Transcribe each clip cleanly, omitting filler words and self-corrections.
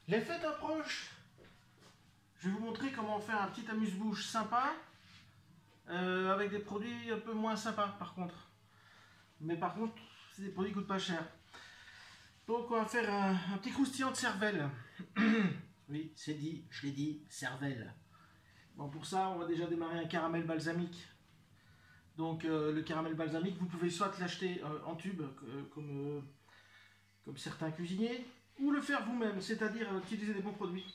Les fêtes approchent. Je vais vous montrer comment faire un petit amuse-bouche sympa avec des produits un peu moins sympas par contre. Mais par contre, c'est des produits qui coûtent pas cher. Donc on va faire un petit croustillant de cervelle. Oui, c'est dit, je l'ai dit, cervelle. Bon, pour ça, on va déjà démarrer un caramel balsamique. Donc le caramel balsamique, vous pouvez soit l'acheter en tube, comme certains cuisiniers, ou le faire vous-même, c'est-à-dire utiliser des bons produits.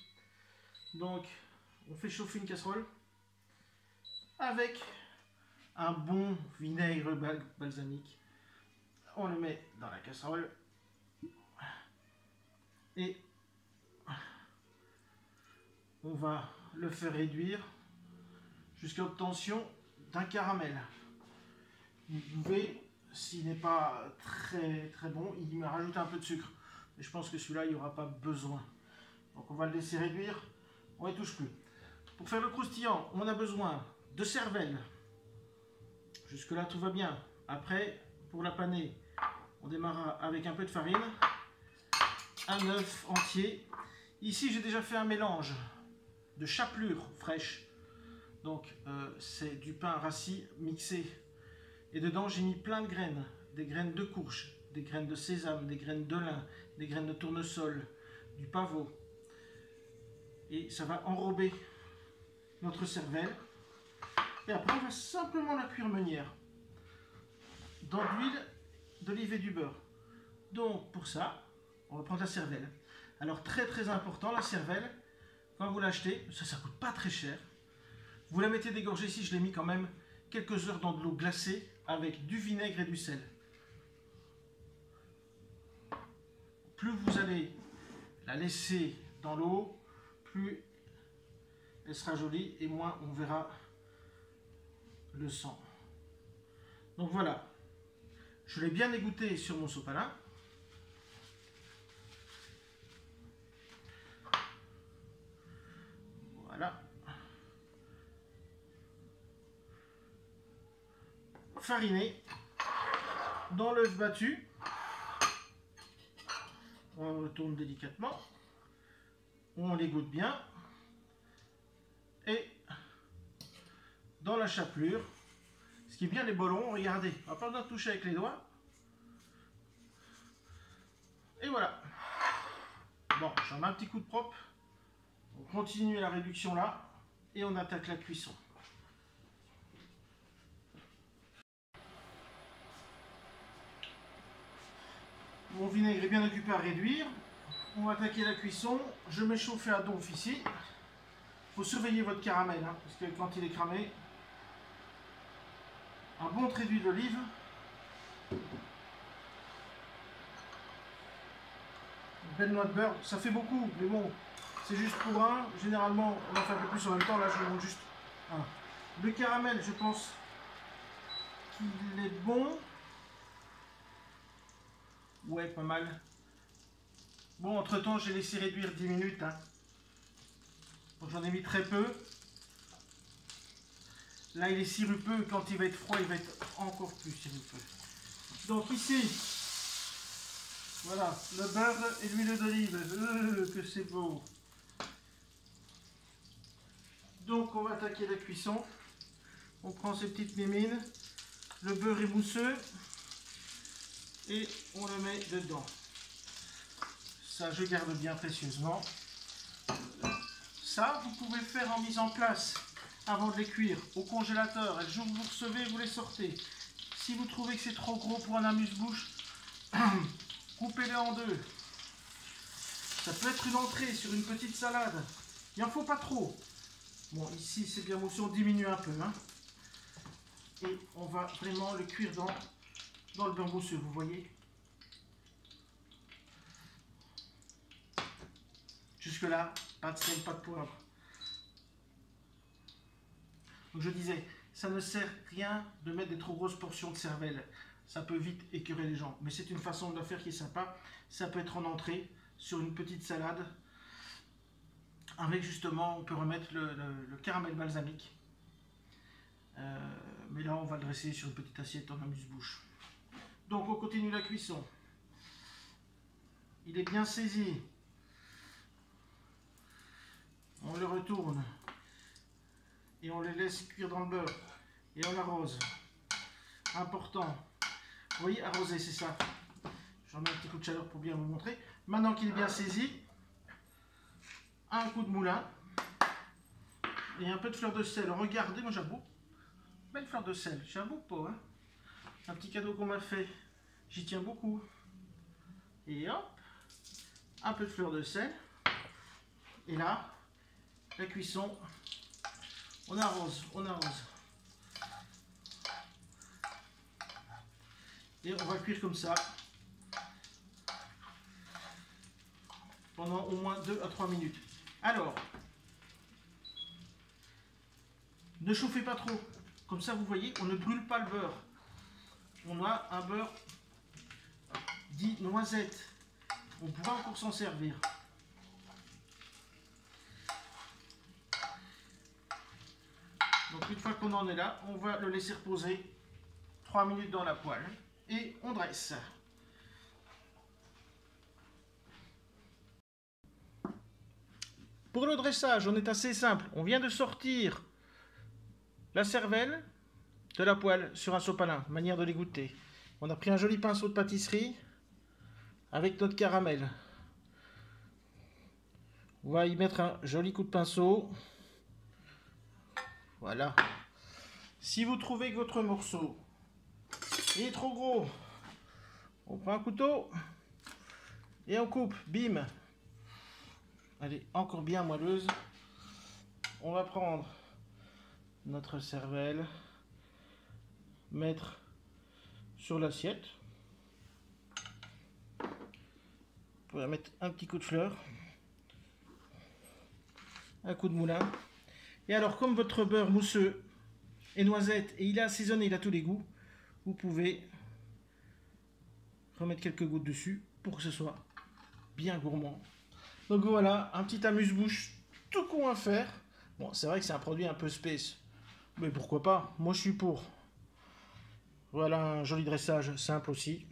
Donc, on fait chauffer une casserole avec un bon vinaigre balsamique. On le met dans la casserole et on va le faire réduire jusqu'à l'obtention d'un caramel. Vous pouvez, s'il n'est pas très bon, il me rajoute un peu de sucre. Mais je pense que celui-là, il n'y aura pas besoin. Donc on va le laisser réduire, on ne touche plus. Pour faire le croustillant, on a besoin de cervelle. Jusque-là, tout va bien. Après, pour la paner, on démarrera avec un peu de farine, un œuf entier. Ici, j'ai déjà fait un mélange de chapelure fraîche. Donc, c'est du pain rassis mixé. Et dedans, j'ai mis plein de graines. Des graines de courge, des graines de sésame, des graines de lin, des graines de tournesol, du pavot. Et ça va enrober notre cervelle. Et après, on va simplement la cuire meunière dans de l'huile d'olive et du beurre. Donc, pour ça, on va prendre la cervelle. Alors, très important, la cervelle, quand vous l'achetez, ça coûte pas très cher. Vous la mettez dégorgée. Ici, je l'ai mis quand même quelques heures dans de l'eau glacée avec du vinaigre et du sel. Plus vous allez la laisser dans l'eau, plus elle sera jolie et moins on verra le sang. Donc voilà, je l'ai bien égoutté sur mon sopalin. Voilà. Fariné dans l'œuf battu. On retourne délicatement. On l'égoutte bien. Et dans la chapelure, ce qui est bien les bollons, regardez, on n'a pas besoin de toucher avec les doigts. Et voilà. Bon, j'en mets un petit coup de propre. On continue la réduction là et on attaque la cuisson. Mon vinaigre est bien occupé à réduire. On va attaquer la cuisson. Je mets chauffer à donf ici. Il faut surveiller votre caramel, hein, parce que quand il est cramé, un bon trait d'huile d'olive. Une belle noix de beurre. Ça fait beaucoup, mais bon, c'est juste pour un. Généralement, on en fait un peu plus en même temps. Là, je vous montre juste un. Le caramel, je pense qu'il est bon. Ouais, pas mal. Bon, entre temps, j'ai laissé réduire 10 minutes. Hein. Donc, j'en ai mis très peu. Là, il est sirupeux. Quand il va être froid, il va être encore plus sirupeux. Donc, ici, voilà, le beurre et l'huile d'olive. Que c'est beau. Donc, on va attaquer la cuisson. On prend ces petites mimines. Le beurre est mousseux. Et on le met dedans. Ça, je garde bien précieusement. Ça, vous pouvez faire en mise en place avant de les cuire au congélateur. Et le jour où vous recevez, vous les sortez. Si vous trouvez que c'est trop gros pour un amuse-bouche, coupez-les en deux. Ça peut être une entrée sur une petite salade. Il n'en faut pas trop. Bon, ici, c'est bien mousseux, on diminue un peu. Hein. Et on va vraiment le cuire dans le beurre mousseux, vous voyez. Jusque là, pas de sel, pas de poivre. Donc je disais, ça ne sert rien de mettre des trop grosses portions de cervelle. Ça peut vite écœurer les gens. Mais c'est une façon de la faire qui est sympa. Ça peut être en entrée, sur une petite salade. Avec justement, on peut remettre le caramel balsamique. Mais là, on va le dresser sur une petite assiette en amuse-bouche. Donc on continue la cuisson. Il est bien saisi. On le retourne et on les laisse cuire dans le beurre et on l'arrose. Important. Vous voyez, arroser, c'est ça. J'en mets un petit coup de chaleur pour bien vous montrer. Maintenant qu'il est bien saisi, un coup de moulin et un peu de fleur de sel. Regardez, moi j'avoue, belle fleur de sel. J'avoue pas, hein. Un petit cadeau qu'on m'a fait, j'y tiens beaucoup. Et hop, un peu de fleur de sel. Et là, la cuisson, on arrose, on arrose. Et on va cuire comme ça pendant au moins 2 à 3 minutes. Alors, ne chauffez pas trop. Comme ça, vous voyez, on ne brûle pas le beurre. On a un beurre dit noisette. On pourra encore s'en servir. Donc une fois qu'on en est là, on va le laisser reposer 3 minutes dans la poêle. Et on dresse. Pour le dressage, on est assez simple. On vient de sortir la cervelle de la poêle sur un sopalin, manière de l'égoutter. On a pris un joli pinceau de pâtisserie avec notre caramel. On va y mettre un joli coup de pinceau. Voilà. Si vous trouvez que votre morceau est trop gros, on prend un couteau et on coupe. Bim. Elle est encore bien moelleuse. On va prendre notre cervelle, mettre sur l'assiette. Vous pouvez mettre un petit coup de fleur, un coup de moulin. Et alors, comme votre beurre mousseux est noisette et il est assaisonné, il a tous les goûts, vous pouvez remettre quelques gouttes dessus pour que ce soit bien gourmand. Donc voilà, un petit amuse-bouche tout con à faire. Bon, c'est vrai que c'est un produit un peu space, mais pourquoi pas, moi je suis pour. Voilà un joli dressage simple aussi.